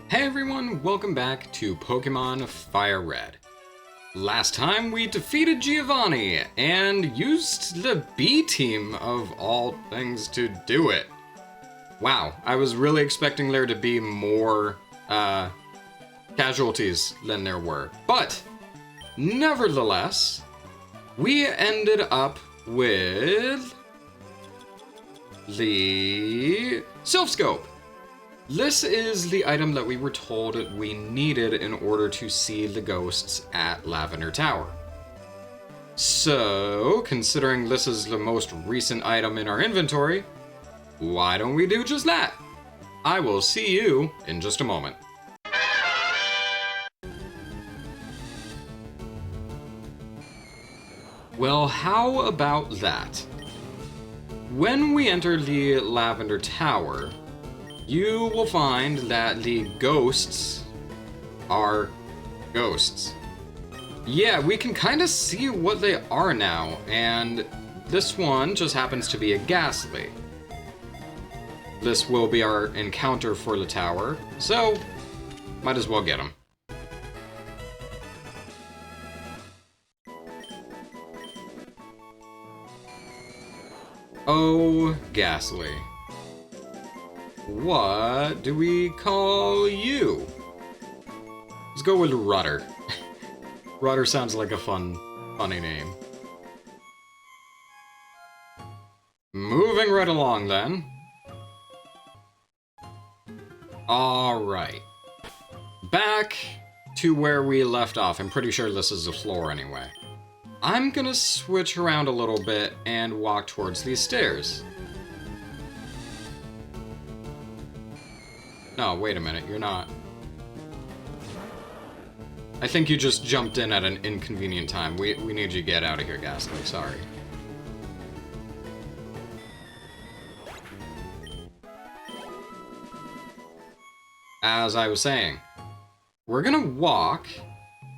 Hey everyone, welcome back to Pokemon Fire Red. Last time we defeated Giovanni and used the B team of all things to do it. Wow, I was really expecting there to be more casualties than there were. But, nevertheless, we ended up with the Silph Scope. This is the item that we were told we needed in order to see the ghosts at Lavender Tower. So, considering this is the most recent item in our inventory, why don't we do just that? I will see you in just a moment. Well, how about that? When we enter the Lavender Tower, you will find that the ghosts are ghosts. Yeah, we can kind of see what they are now, and this one just happens to be a Ghastly. This will be our encounter for the tower, so might as well get him. Oh, Ghastly. What do we call you? Let's go with Rudder. Rudder sounds like a funny name. Moving right along then. Alright. Back to where we left off. I'm pretty sure this is the floor anyway. I'm gonna switch around a little bit and walk towards these stairs. No, wait a minute, you're not. I think you just jumped in at an inconvenient time. We need you to get out of here, Ghastly, sorry. As I was saying, we're gonna walk.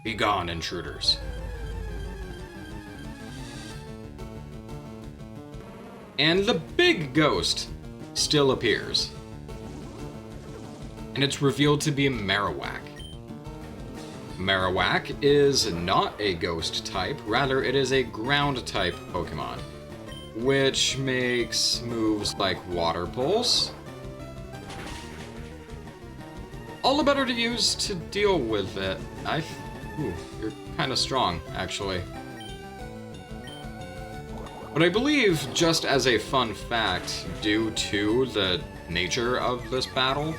Be gone, intruders. And the big ghost still appears. And it's revealed to be Marowak. Marowak is not a ghost type, rather it is a ground type Pokemon, which makes moves like Water Pulse all the better to use to deal with it. Ooh, you're kind of strong, actually. But I believe, just as a fun fact, due to the nature of this battle,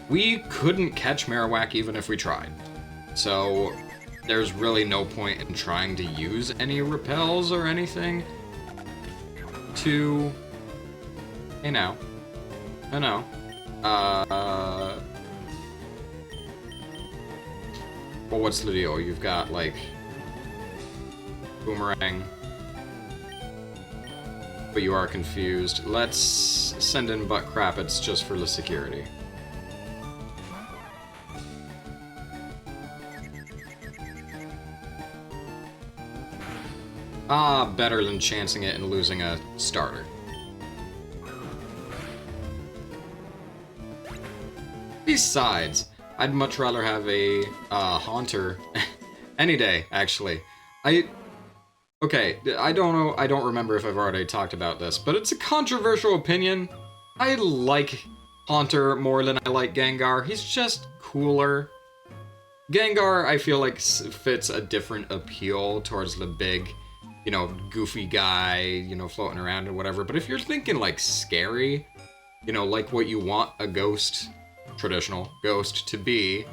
we couldn't catch Marowak even if we tried. So, there's really no point in trying to use any repels or anything to... Hey now. I know. Well, what's the deal? You've got, like... Boomerang. But you are confused. Let's send in Butt Crappets just for the security. Ah, better than chancing it and losing a starter. Besides, I'd much rather have a Haunter any day, actually. Okay, I don't know, I don't remember if I've already talked about this, but it's a controversial opinion. I like Haunter more than I like Gengar. He's just cooler. Gengar, I feel like, fits a different appeal towards the big, you know, goofy guy, you know, floating around or whatever. But if you're thinking, like, scary, you know, like what you want a ghost, traditional ghost, to be,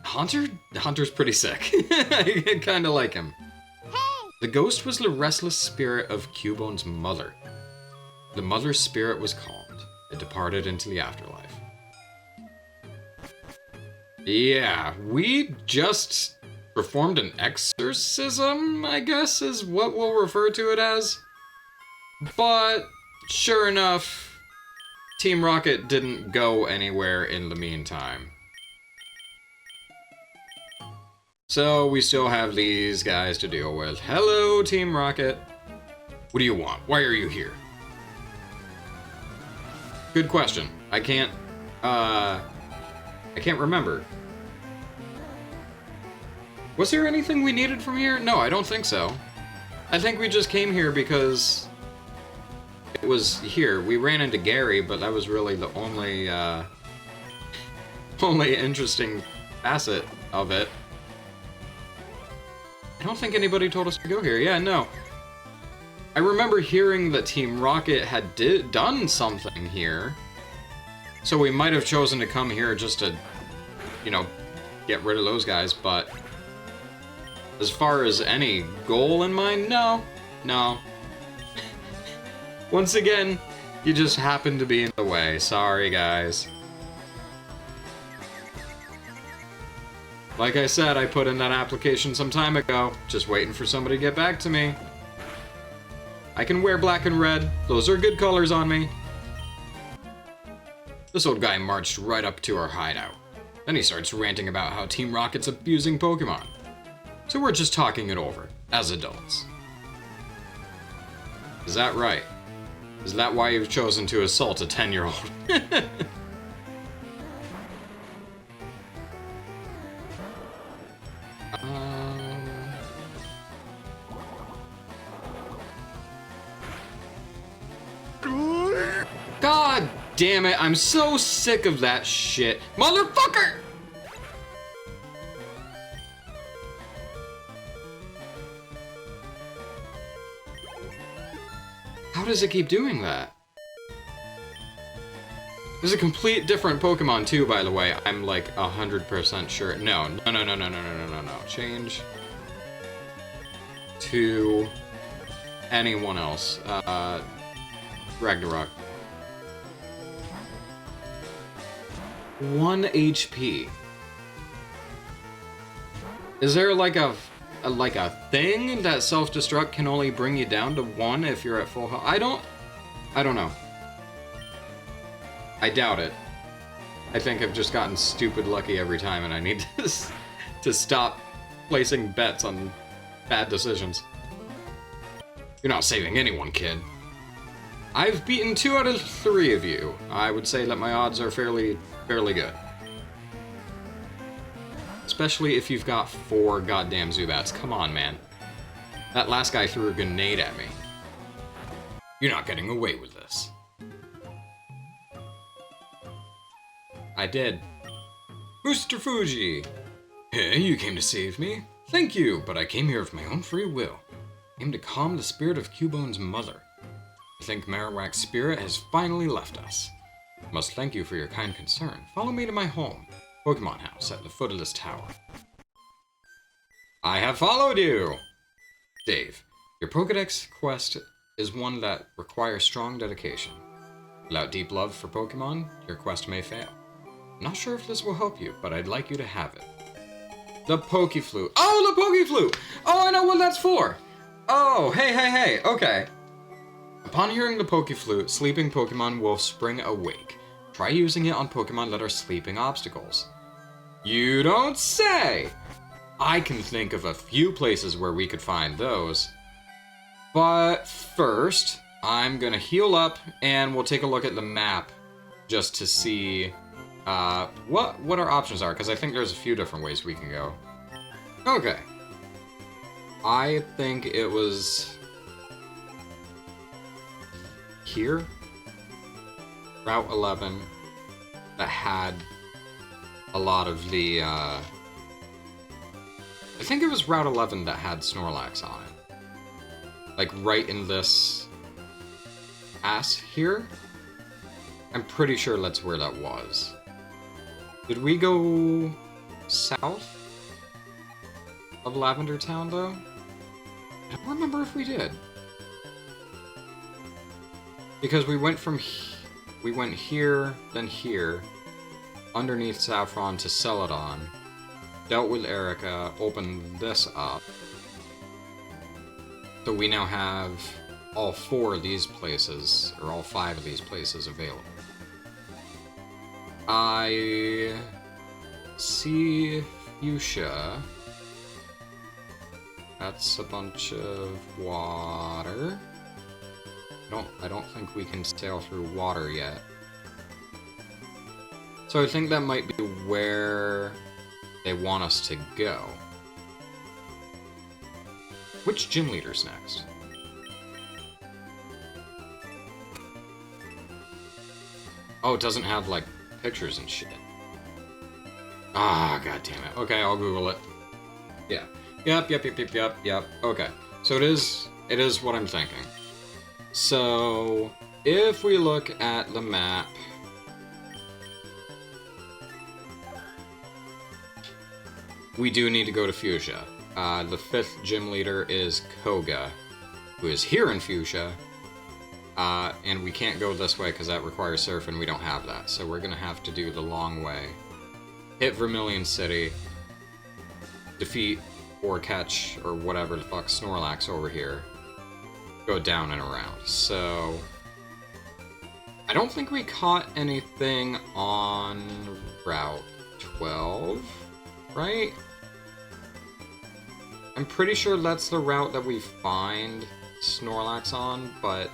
Haunter's pretty sick. I kind of like him. The ghost was the restless spirit of Cubone's mother. The mother's spirit was calmed. It departed into the afterlife. Yeah, we just performed an exorcism, I guess is what we'll refer to it as. But, sure enough, Team Rocket didn't go anywhere in the meantime. So we still have these guys to deal with. Hello, Team Rocket. What do you want? Why are you here? Good question. I can't I can't remember. Was there anything we needed from here? No, I don't think so. I think we just came here because it was here. We ran into Gary, but that was really the only, only interesting facet of it. I don't think anybody told us to go here. Yeah, no. I remember hearing that Team Rocket had done something here. So we might have chosen to come here just to, you know, get rid of those guys, but as far as any goal in mind, no. No. Once again, you just happen to be in the way. Sorry, guys. Like I said, I put in that application some time ago, just waiting for somebody to get back to me. I can wear black and red. Those are good colors on me. This old guy marched right up to our hideout. Then he starts ranting about how Team Rocket's abusing Pokemon. So we're just talking it over, as adults. Is that right? Is that why you've chosen to assault a 10-year-old? God damn it, I'm so sick of that shit. Motherfucker! How does it keep doing that? There's a complete different Pokemon too, by the way. I'm like 100% sure. No. Change to anyone else. Ragnarok. 1 HP. Is there like a thing that self-destruct can only bring you down to 1 if you're at full health? I don't know. I doubt it. I think I've just gotten stupid lucky every time and I need to stop placing bets on bad decisions. You're not saving anyone, kid. I've beaten 2 out of 3 of you. I would say that my odds are fairly good. Especially if you've got 4 goddamn Zubats. Come on, man. That last guy threw a grenade at me. You're not getting away with this. I did. Mr. Fuji! Hey, you came to save me? Thank you, but I came here of my own free will. I came to calm the spirit of Cubone's mother. I think Marowak's spirit has finally left us. I must thank you for your kind concern. Follow me to my home, Pokemon House, at the foot of this tower. I have followed you! Dave, your Pokedex quest is one that requires strong dedication. Without deep love for Pokemon, your quest may fail. I'm not sure if this will help you, but I'd like you to have it. The Pokeflute. Oh, the Pokeflute! Oh, I know what that's for! Oh, hey, okay. Upon hearing the Pokeflute, sleeping Pokemon will spring awake. Try using it on Pokemon that are sleeping obstacles. You don't say! I can think of a few places where we could find those. But first, I'm gonna heal up and we'll take a look at the map just to see what our options are, because I think there's a few different ways we can go. Okay. I think it was here, Route 11, that had a lot of the, I think it was Route 11 that had Snorlax on it. Like right in this pass here. I'm pretty sure that's where that was. Did we go south of Lavender Town, though? I don't remember if we did. Because we went here, then here, underneath Saffron to Celadon, dealt with Erica, opened this up. So we now have all 4 of these places, or all 5 of these places available. I see Fuchsia. That's a bunch of water. I don't think we can sail through water yet. So I think that might be where they want us to go. Which gym leader's next? Oh, it doesn't have, like, pictures and shit. Ah, god damn it. Okay, I'll Google it. Yeah. Yep. Okay. So it is what I'm thinking. So, if we look at the map... we do need to go to Fuchsia. The 5th gym leader is Koga, who is here in Fuchsia. And we can't go this way because that requires surf, and we don't have that. So we're gonna have to do the long way. Hit Vermilion City. Defeat or catch, or whatever the fuck, Snorlax over here. Go down and around. So... I don't think we caught anything on Route 12, right? I'm pretty sure that's the route that we find Snorlax on, but...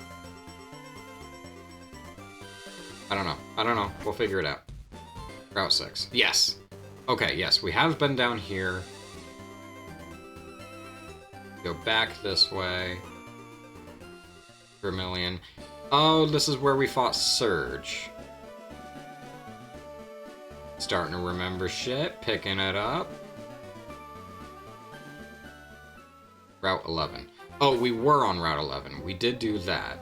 I don't know. We'll figure it out. Route 6. Yes! Okay, yes, we have been down here. Go back this way. Vermilion. Oh, this is where we fought Surge. Starting to remember shit, picking it up. Route 11. Oh, we were on Route 11. We did do that.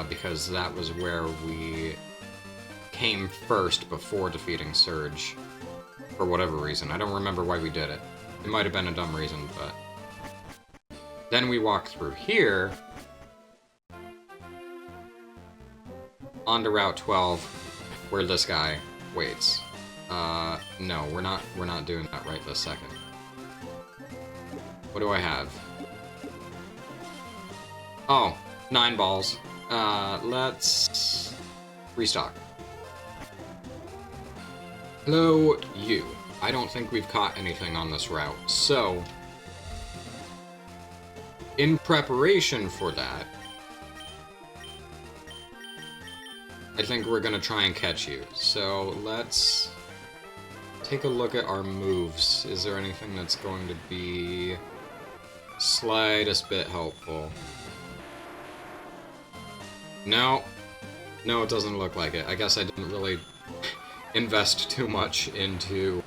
Because that was where we came first before defeating Surge. For whatever reason. I don't remember why we did it. It might have been a dumb reason, but... Then we walk through here. Onto Route 12, where this guy waits. No, we're not doing that right this second. What do I have? Oh, 9 balls. Let's restock. Hello, you. I don't think we've caught anything on this route, so... in preparation for that, I think we're gonna try and catch you. So let's take a look at our moves. Is there anything that's going to be slightest bit helpful? No. No, it doesn't look like it. I guess I didn't really invest too much into,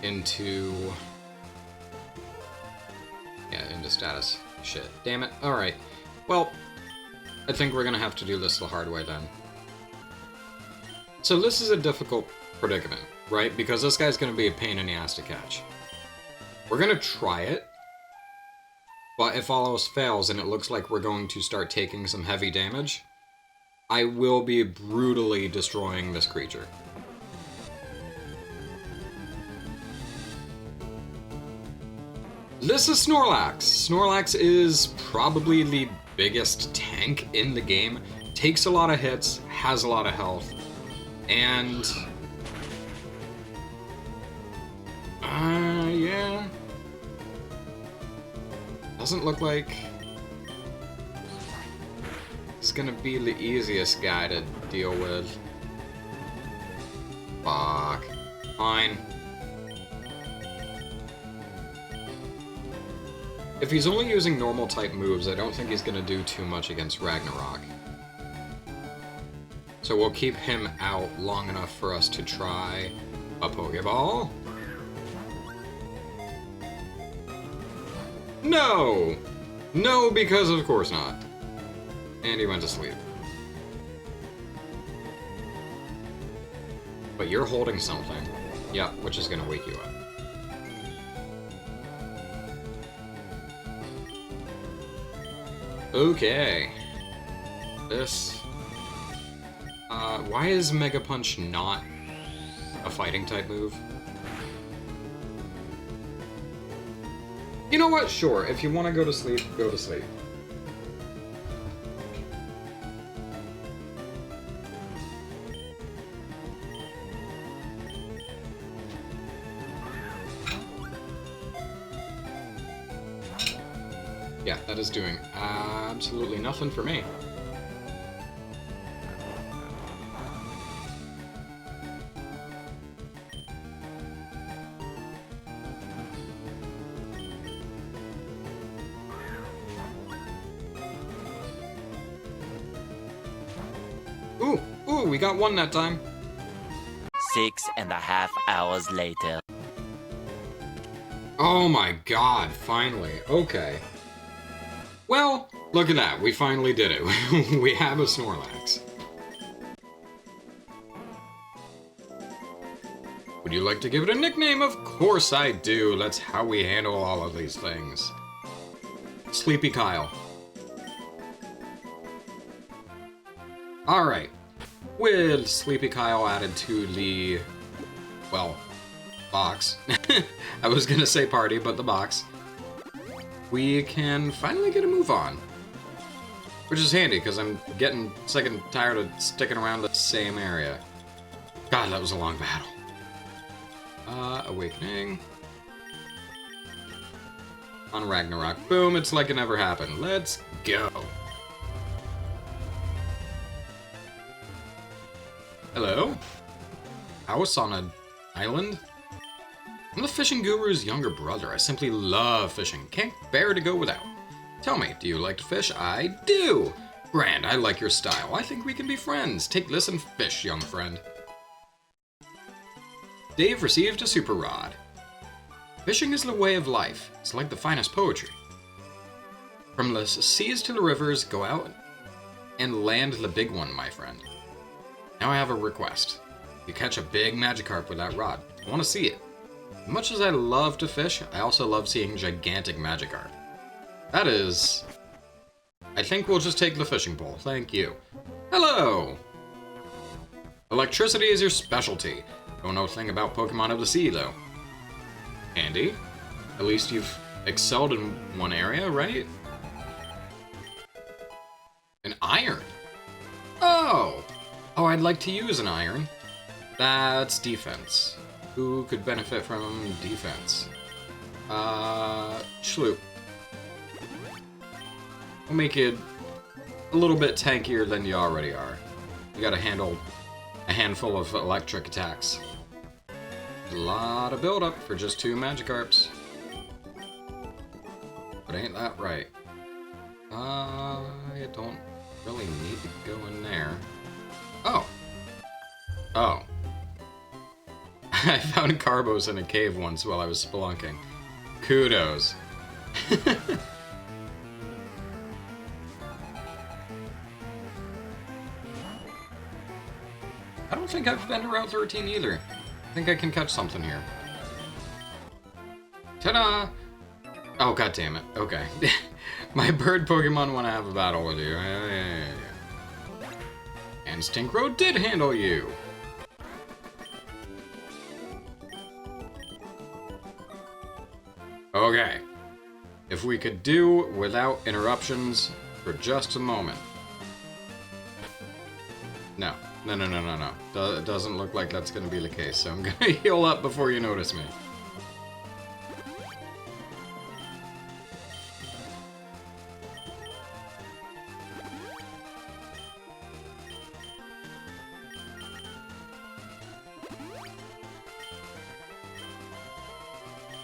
into status. Shit. Damn it. Alright. Well, I think we're gonna have to do this the hard way then. So this is a difficult predicament, right? Because this guy's gonna be a pain in the ass to catch. We're gonna try it, but if all else fails and it looks like we're going to start taking some heavy damage, I will be brutally destroying this creature. This is Snorlax. Snorlax is probably the biggest tank in the game. Takes a lot of hits, has a lot of health, and... yeah. Doesn't look like it's gonna be the easiest guy to deal with. Fuck. Fine. If he's only using normal type moves, I don't think he's gonna do too much against Ragnarok. So we'll keep him out long enough for us to try a Pokeball. No! No, because of course not. And he went to sleep. But you're holding something. Yep, which is gonna wake you up. Okay. This... why is Mega Punch not a fighting type move? You know what? Sure, if you want to go to sleep, go to sleep. Yeah, that is doing absolutely nothing for me. Ooh, ooh, we got one that time. 6.5 hours later. Oh my god, finally. Okay. Well, look at that. We finally did it. We have a Snorlax. Would you like to give it a nickname? Of course I do. That's how we handle all of these things. Sleepy Kyle. Alright. With Sleepy Kyle added to the, well, box. I was gonna say party, but the box. We can finally get a move on. Which is handy, because I'm getting sick and tired of sticking around the same area. God, that was a long battle. Awakening. On Ragnarok. Boom, it's like it never happened. Let's go. Hello? House on an island? I'm the fishing guru's younger brother. I simply love fishing. Can't bear to go without. Tell me, do you like to fish? I do! Grand, I like your style. I think we can be friends. Take this and fish, young friend. Dave received a super rod. Fishing is the way of life. It's like the finest poetry. From the seas to the rivers, go out and land the big one, my friend. Now I have a request. You catch a big Magikarp with that rod. I want to see it. As much as I love to fish, I also love seeing gigantic Magikarp. That is... I think we'll just take the fishing pole. Thank you. Hello! Electricity is your specialty. Don't know a thing about Pokemon of the sea, though. Handy. At least you've excelled in one area, right? An iron. Oh! Oh, I'd like to use an iron. That's defense. Who could benefit from defense? Schloop. We'll make it a little bit tankier than you already are. You gotta handle a handful of electric attacks. A lot of build-up for just 2 Magikarps. But ain't that right? I don't really need to go in there. Oh. Oh. I found Carbos in a cave once while I was spelunking. Kudos. I don't think I've been to Route 13 either. I think I can catch something here. Ta-da! Oh, god damn it. Okay. My bird Pokemon want to have a battle with you. And Stinkrow did handle you! Okay. If we could do without interruptions for just a moment. No. No. It doesn't look like that's going to be the case, so I'm going to heal up before you notice me.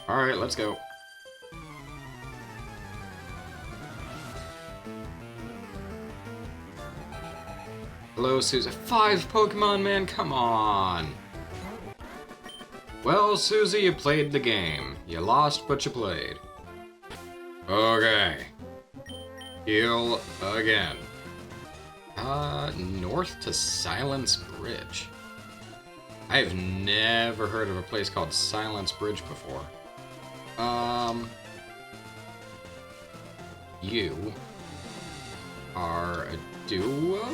Alright, let's go. Hello, Susie. 5 Pokemon, man, come on! Well, Susie, you played the game. You lost, but you played. Okay. Heal again. North to Silence Bridge. I've never heard of a place called Silence Bridge before. You are a duo?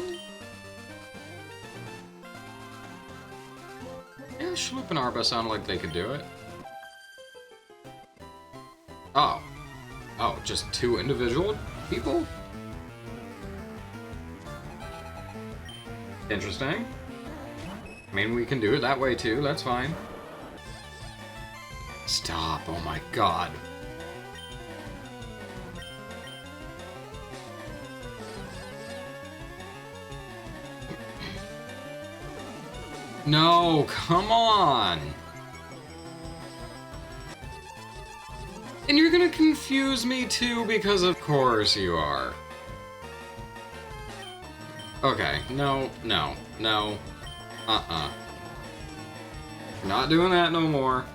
Yeah, Schloop and Arba sound like they could do it. Oh. Oh, just 2 individual people? Interesting. I mean, we can do it that way too, that's fine. Stop, oh my god. No, come on! And you're gonna confuse me too, because of course you are. Okay, no, no, no. Not doing that no more.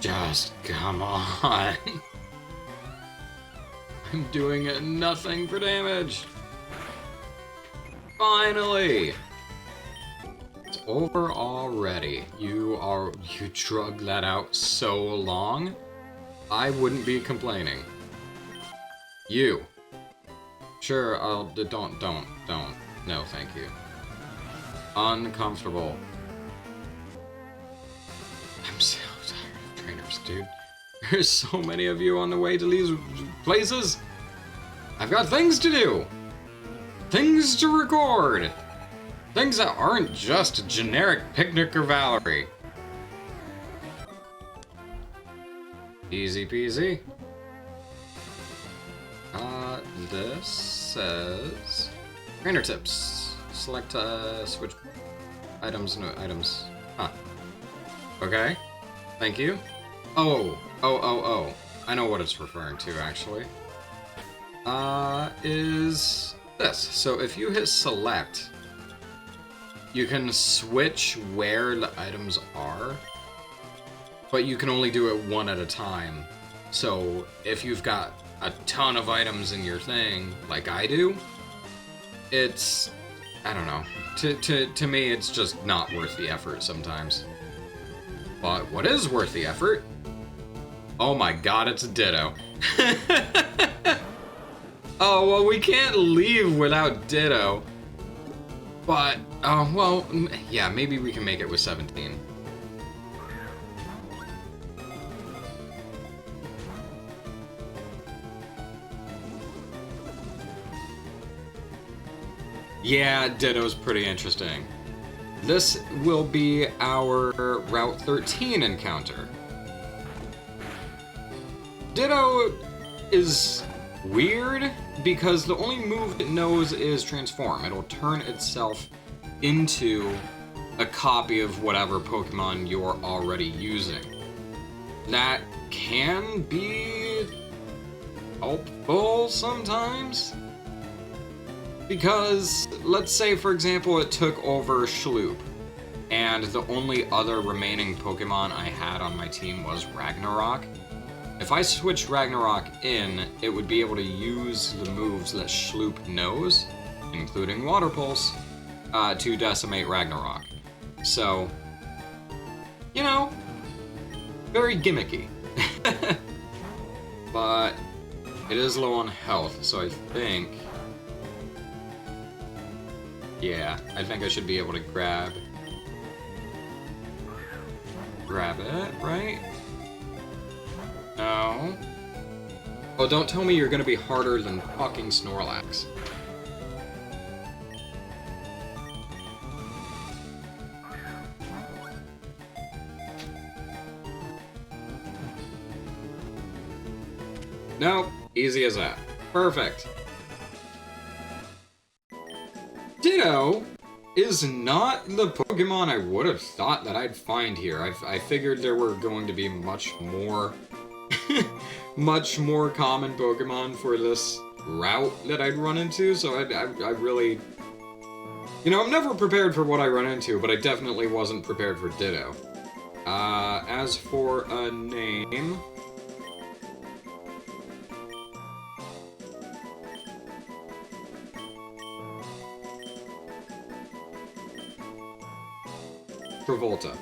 Just come on. I'm doing nothing for damage. Finally! It's over already. You drug that out so long, I wouldn't be complaining. You. Sure, don't. No, thank you. Uncomfortable. I'm so tired of trainers, dude. There's so many of you on the way to these places. I've got things to do. Things to record. Things that aren't just a generic picnic or Valerie. Easy peasy. This says trainer tips. Select switch items. No items. Huh. Okay. Thank you. Oh. I know what it's referring to, actually. Is this. So if you hit select, you can switch where the items are, but you can only do it one at a time. So if you've got a ton of items in your thing, like I do, it's, I don't know. To me, it's just not worth the effort sometimes. But what is worth the effort? Oh my god, it's a Ditto. Oh, well, we can't leave without Ditto. But, oh, well, yeah, maybe we can make it with 17. Yeah, Ditto's pretty interesting. This will be our Route 13 encounter. Ditto is weird because the only move it knows is transform. It'll turn itself into a copy of whatever Pokemon you're already using. That can be helpful sometimes. Because, let's say, for example, it took over Schloop, and the only other remaining Pokemon I had on my team was Ragnarok. If I switched Ragnarok in, it would be able to use the moves that Schloop knows, including Water Pulse, to decimate Ragnarok. So, you know, very gimmicky. But it is low on health, so I think... yeah, I think I should be able to grab it, right? No. Oh, don't tell me you're gonna be harder than fucking Snorlax. Nope, easy as that. Perfect. Ditto is not the Pokemon I would have thought that I'd find here. I figured there were going to be much more common Pokemon for this route that I'd run into, so I really... you know, I'm never prepared for what I run into, but I definitely wasn't prepared for Ditto. As for a name... Travolta.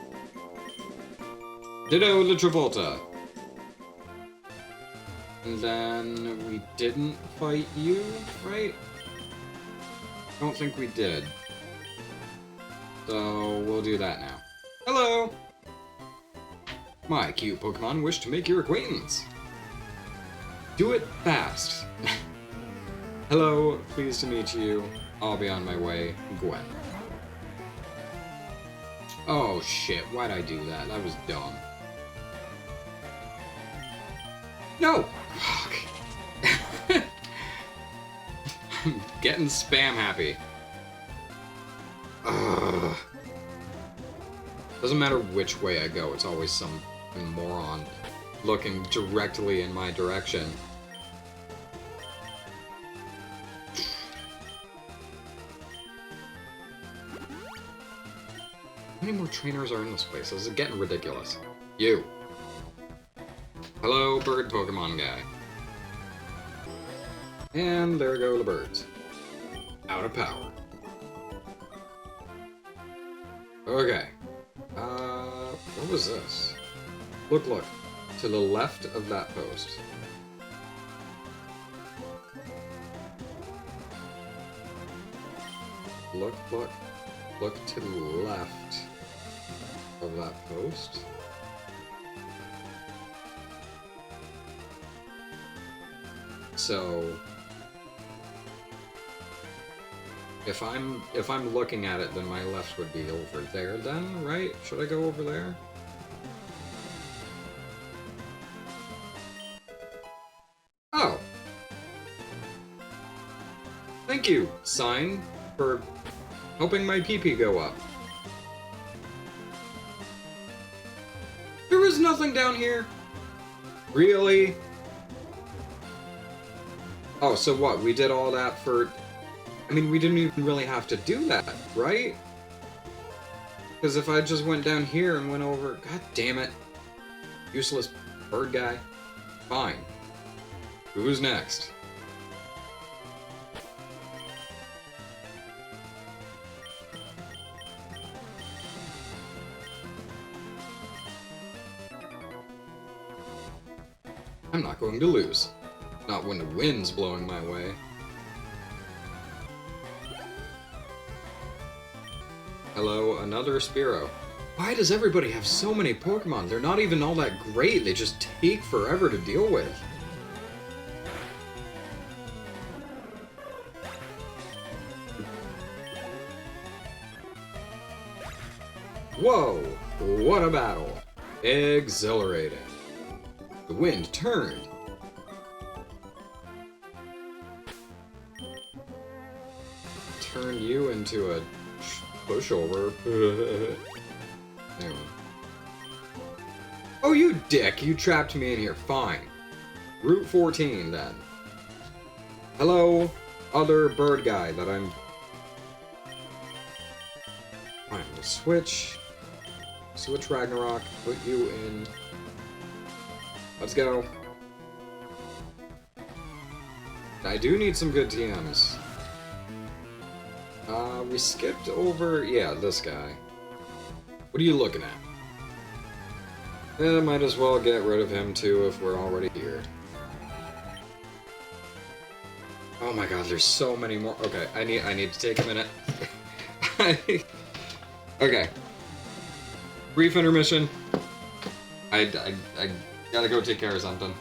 Ditto the Travolta. And then we didn't fight you, right? Don't think we did. So we'll do that now. Hello! My cute Pokemon wish to make your acquaintance. Do it fast. Hello, pleased to meet you. I'll be on my way. Gwen. Oh shit, why'd I do that? That was dumb. No! Fuck. Getting spam happy. Ugh. Doesn't matter which way I go, it's always some moron looking directly in my direction. How many more trainers are in this place? This is getting ridiculous. You. Hello, bird Pokemon guy. And there go the birds. Out of power. Okay. What was this? Look. To the left of that post. Look to the left of that post. So if I'm looking at it, then my left would be over there then, right? Should I go over there? Oh. Thank you, sign, for helping my PP go up. There was nothing down here? Really? Oh, so what? We did all that for... I mean, we didn't even really have to do that, right? Because if I just went down here and went over... God damn it. Useless bird guy. Fine. Who's next? I'm not going to lose. Not when the wind's blowing my way. Hello, another Spearow. Why does everybody have so many Pokemon? They're not even all that great, they just take forever to deal with. Whoa! What a battle! Exhilarating. The wind turned. Turn you into a pushover. Anyway. Oh, you dick! You trapped me in here. Fine. Route 14, then. Hello, other bird guy that I'm... Fine, we'll switch. Switch Ragnarok. Put you in... Let's go. I do need some good TMs. We skipped over... Yeah, this guy. What are you looking at? Might as well get rid of him too if we're already here. Oh my god, there's so many more. Okay, I need to take a minute. Okay. Brief intermission. I gotta go take care of something.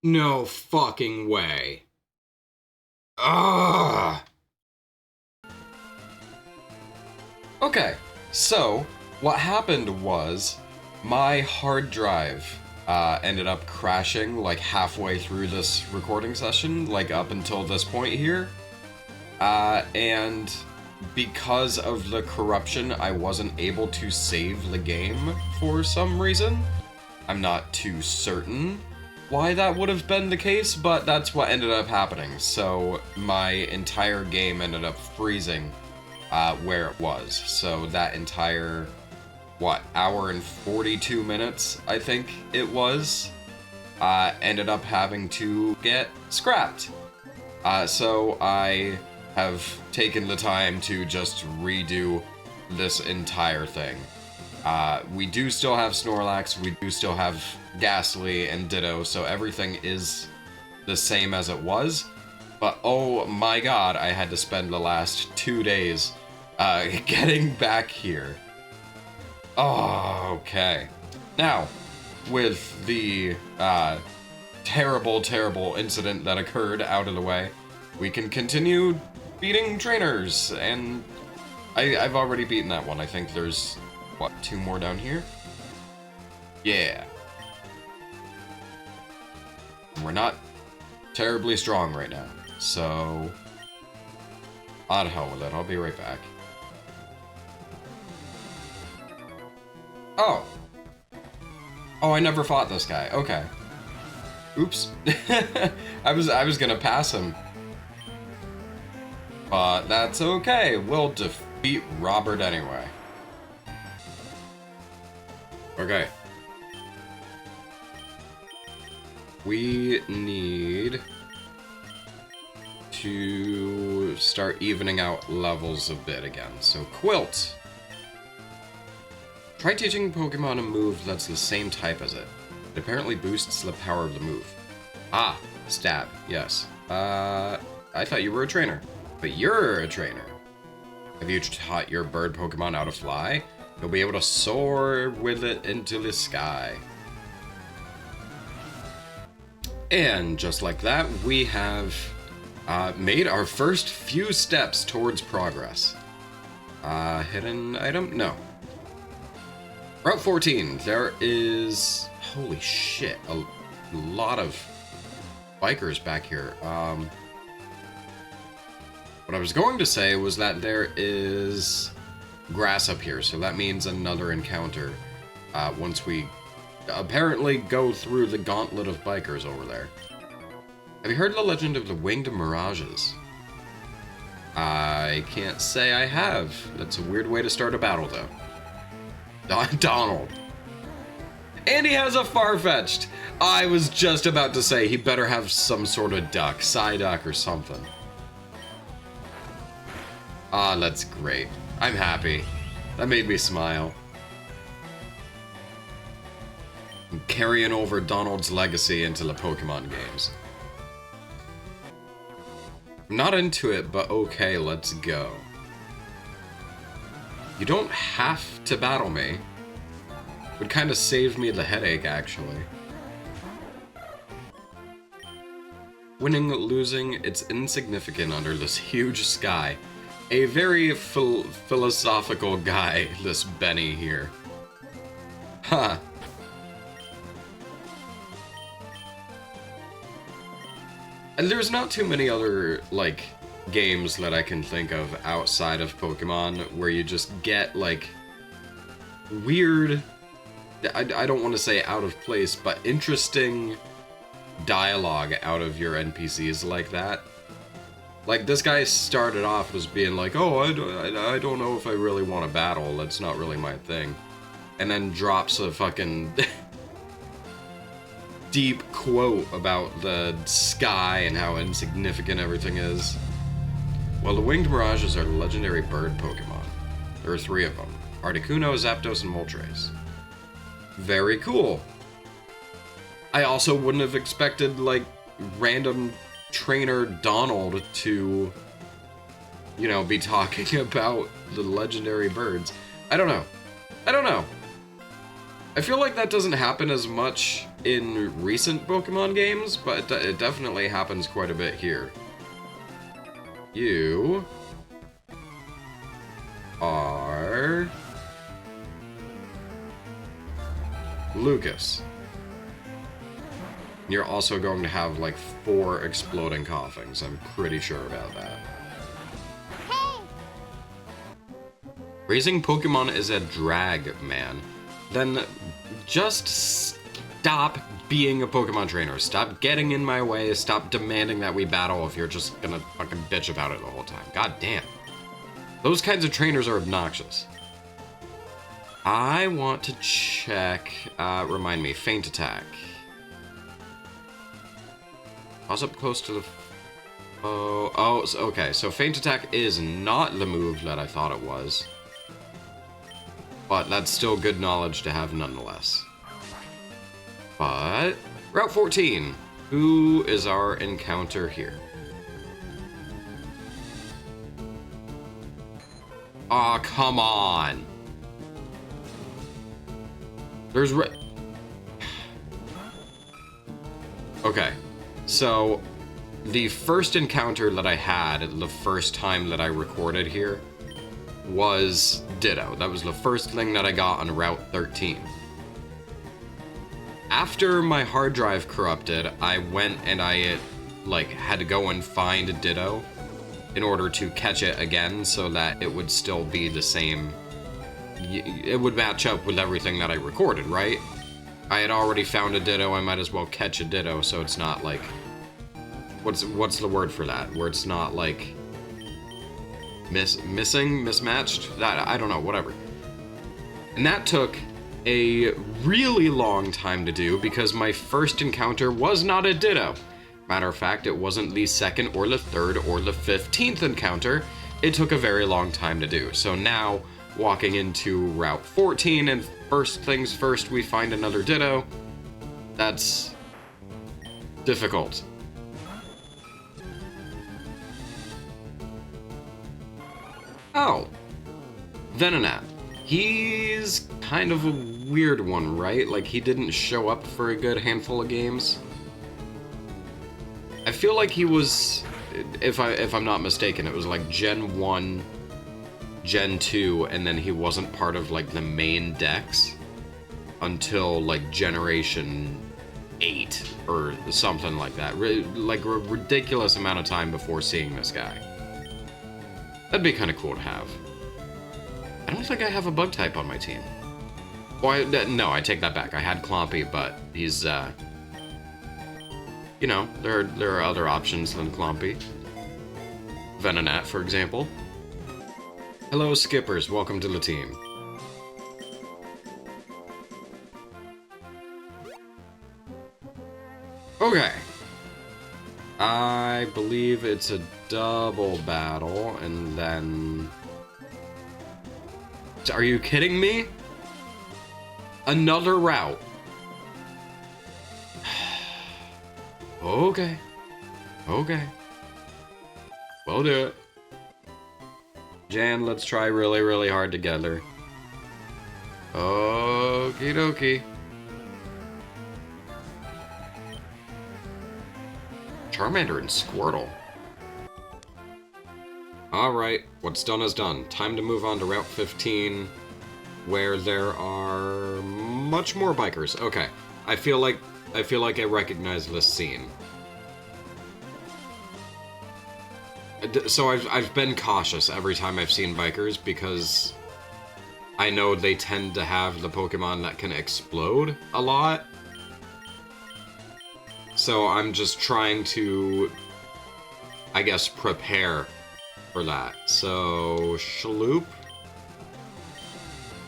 No fucking way. Ugh. Okay, so what happened was my hard drive ended up crashing like halfway through this recording session, like up until this point here. And because of the corruption, I wasn't able to save the game for some reason. I'm not too certain why that would have been the case, but that's what ended up happening. So my entire game ended up freezing where it was. So that entire, what, hour and 42 minutes, I think it was, ended up having to get scrapped. So I have taken the time to just redo this entire thing. We do still have Snorlax, we do still have Ghastly and Ditto, so everything is the same as it was. But oh my god, I had to spend the last 2 days getting back here. Oh, okay. Now, with the terrible, terrible incident that occurred out of the way, we can continue beating trainers, and I've already beaten that one. I think there's, what, 2 more down here? Yeah. We're not terribly strong right now, so on hell with it. I'll be right back. Oh. Oh, I never fought this guy. Okay. Oops. I was gonna pass him. But that's okay. We'll defeat Robert anyway. Okay. We need to start evening out levels a bit again. So, Quilt. Try teaching Pokemon a move that's the same type as it. It apparently boosts the power of the move. Ah, Stab, yes. I thought you were a trainer. But you're a trainer. Have you taught your bird Pokemon how to fly? You'll be able to soar with it into the sky. And just like that, we have made our first few steps towards progress. Hidden item? No. Route 14, there is, holy shit, a lot of bikers back here. What I was going to say was that there is grass up here, so that means another encounter once we apparently go through the gauntlet of bikers over there. Have you heard the legend of the Winged Mirages? I can't say I have. That's a weird way to start a battle, though. Donald. And he has a Farfetch'd. I was just about to say he better have some sort of duck, Psyduck or something. Ah, that's great. I'm happy. That made me smile. I'm carrying over Donald's legacy into the Pokemon games. I'm not into it, but okay, let's go. You don't have to battle me. Would kind of save me the headache, actually. Winning, losing, it's insignificant under this huge sky. A very philosophical guy, this Benny here. Huh. And there's not too many other, like, games that I can think of outside of Pokemon where you just get, like, weird, I don't want to say out of place, but interesting dialogue out of your NPCs like that. Like, this guy started off as being like, oh, I don't know if I really want to battle, that's not really my thing. And then drops a fucking deep quote about the sky and how insignificant everything is. Well, the Winged Mirages are legendary bird Pokemon. There are 3 of them. Articuno, Zapdos, and Moltres. Very cool. I also wouldn't have expected, like, random trainer Donald to, you know, be talking about the legendary birds. I don't know. I feel like that doesn't happen as much in recent Pokemon games, but it definitely happens quite a bit here. You are Lucas. You're also going to have like 4 exploding coughings. I'm pretty sure about that. Hey! Raising Pokemon is a drag, man. Then just stop being a Pokemon trainer. Stop getting in my way. Stop demanding that we battle if you're just gonna fucking bitch about it the whole time. God damn. Those kinds of trainers are obnoxious. I want to check, remind me, Feint Attack. Toss up close to the... okay, so Feint Attack is not the move that I thought it was. But that's still good knowledge to have nonetheless. But Route 14. Who is our encounter here? Aw, come on. There's okay, so the first encounter that I had the first time that I recorded here was Ditto. That was the first thing that I got on Route 13. After my hard drive corrupted, I went and I had to go and find a Ditto in order to catch it again so that it would still be the same. It would match up with everything that I recorded, right? I had already found a Ditto, I might as well catch a Ditto so it's not like... What's the word for that? Where it's not like... missing? Mismatched? I don't know, whatever. And that took a really long time to do because my first encounter was not a Ditto. Matter of fact, it wasn't the second or the third or the 15th encounter. It took a very long time to do. So now, walking into Route 14 and first things first, we find another Ditto. That's difficult. Oh, Venonat. He's kind of a weird one, right? Like, he didn't show up for a good handful of games. I feel like he was, if I'm not mistaken, it was like Gen 1, Gen 2, and then he wasn't part of like the main decks until like Generation 8 or something like that. Like a ridiculous amount of time before seeing this guy. That'd be kind of cool to have. I don't think I have a bug type on my team. Well, no, I take that back. I had Clompy, but he's, you know, there are other options than Clompy. Venonat, for example. Hello, skippers. Welcome to the team. Okay. I believe it's a double battle, and then... Are you kidding me? Another route. Okay. Okay. We'll do it. Jan, let's try really, really hard together. Okie dokie. Charmander and Squirtle. Alright, what's done is done. Time to move on to Route 15, where there are much more bikers. Okay, I feel like I recognize this scene. So I've been cautious every time I've seen bikers because I know they tend to have the Pokemon that can explode a lot. So I'm just trying to, I guess, prepare for that. So Shaloop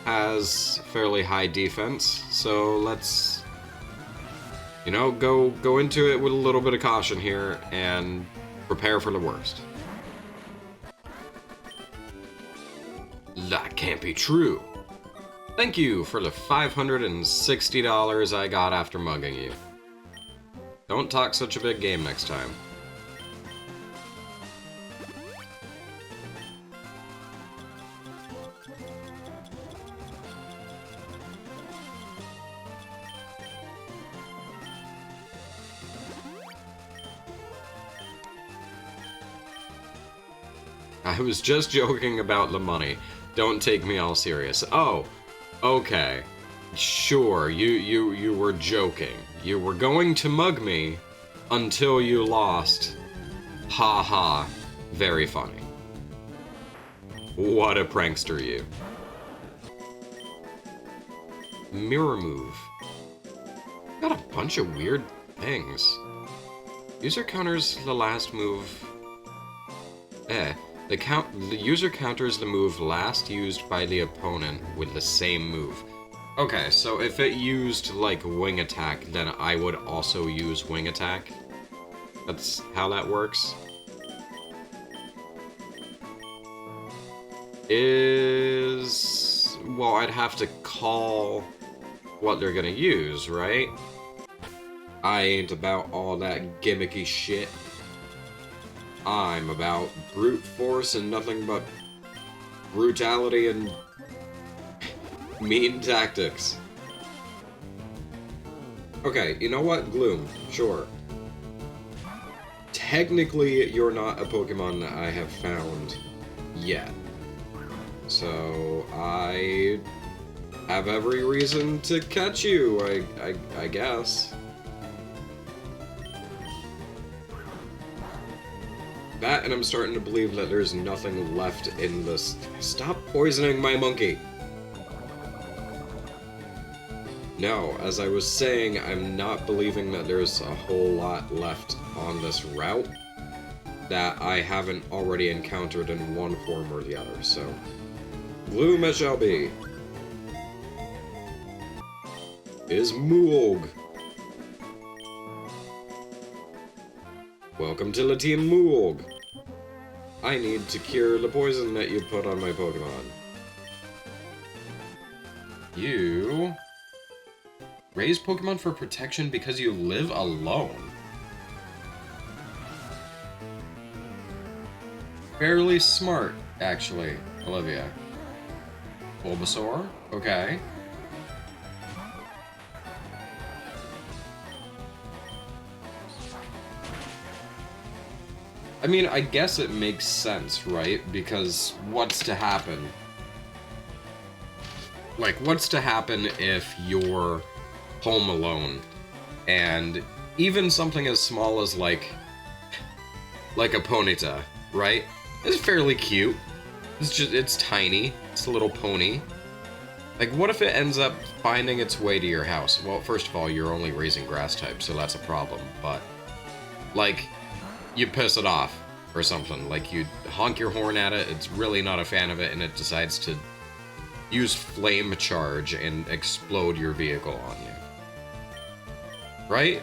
has fairly high defense, so let's, you know, go into it with a little bit of caution here and prepare for the worst. That can't be true. Thank you for the $560 I got after mugging you. Don't talk such a big game next time. I was just joking about the money. Don't take me all serious. Oh, okay. Sure, you were joking. You were going to mug me until you lost. Ha ha. Very funny. What a prankster, you. Mirror move. Got a bunch of weird things. User counters the last move. The user counters the move last used by the opponent with the same move. Okay, so if it used, like, Wing Attack, then I would also use Wing Attack. That's how that works. Is well, I'd have to call what they're gonna use, right? I ain't about all that gimmicky shit. I'm about brute force and nothing but brutality and mean tactics. Okay, you know what? Gloom, sure. Technically, you're not a Pokemon that I have found yet. So, I have every reason to catch you, I guess. That, and I'm starting to believe that there's nothing left in this. Stop poisoning my monkey! No, as I was saying, I'm not believing that there's a whole lot left on this route that I haven't already encountered in one form or the other, so... Gloom it shall be! Is Moog. Welcome to the Team Moog. I need to cure the poison that you put on my Pokemon. You... raise Pokemon for protection because you live alone. Fairly smart, actually, Olivia. Bulbasaur? Okay. I mean, I guess it makes sense, right? Because what's to happen? Like, what's to happen if you're home alone? And even something as small as, like a Ponyta, right? It's fairly cute. It's tiny. It's a little pony. Like, what if it ends up finding its way to your house? Well, first of all, you're only raising grass type, so that's a problem, but... like... you piss it off or something. Like, you honk your horn at it, it's really not a fan of it, and it decides to use flame charge and explode your vehicle on you. Right?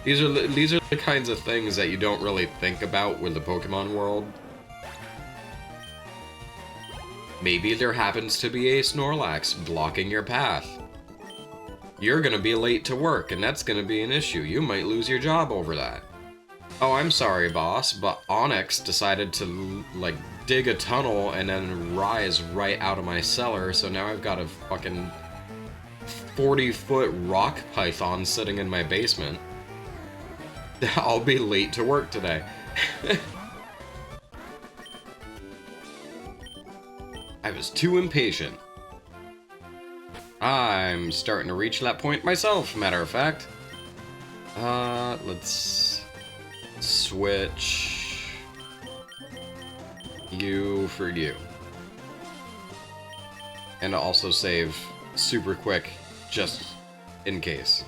These are the kinds of things that you don't really think about with the Pokemon world. Maybe there happens to be a Snorlax blocking your path. You're gonna be late to work, and that's gonna be an issue. You might lose your job over that. Oh, I'm sorry, boss, but Onyx decided to, like, dig a tunnel and then rise right out of my cellar, so now I've got a fucking 40-foot rock python sitting in my basement. I'll be late to work today. I was too impatient. I'm starting to reach that point myself, matter of fact. Let's switch you for you. And also save super quick, just in case.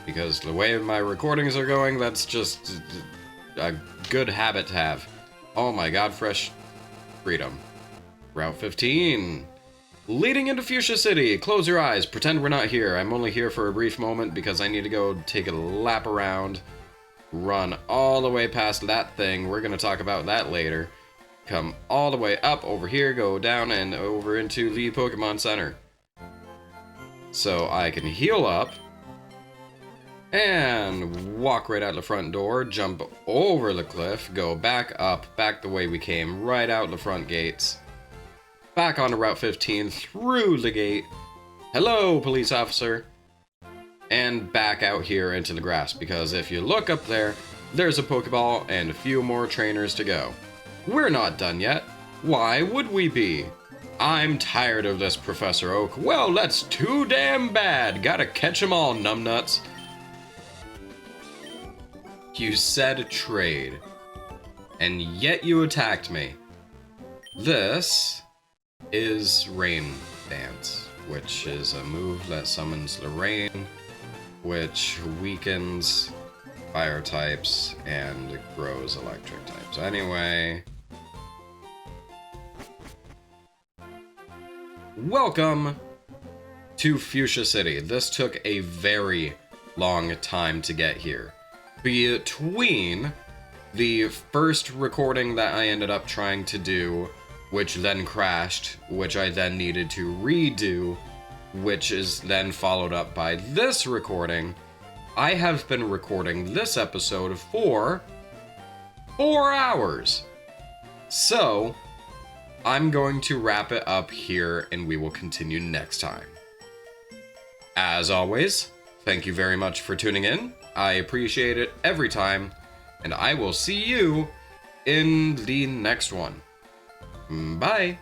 Because the way my recordings are going, that's just a good habit to have. Oh my god, fresh freedom. Route 15. Leading into Fuchsia City. Close your eyes. Pretend we're not here. I'm only here for a brief moment because I need to go take a lap around. Run all the way past that thing. We're going to talk about that later. Come all the way up over here, go down and over into the Pokemon Center. So I can heal up. And walk right out the front door, jump over the cliff, go back up, back the way we came, right out the front gates. Back onto Route 15, through the gate. Hello, police officer. And back out here into the grass, because if you look up there, there's a Pokeball and a few more trainers to go. We're not done yet. Why would we be? I'm tired of this, Professor Oak. Well, that's too damn bad. Gotta catch 'em all, numbnuts. You said trade, and yet you attacked me. This is Rain Dance, which is a move that summons the rain, which weakens fire types and grows electric types. Anyway, welcome to Fuchsia City. This took a very long time to get here. Between the first recording that I ended up trying to do which then crashed, which I then needed to redo, which is then followed up by this recording. I have been recording this episode for 4 hours. So, I'm going to wrap it up here and we will continue next time. As always, thank you very much for tuning in. I appreciate it every time, and I will see you in the next one. Bye.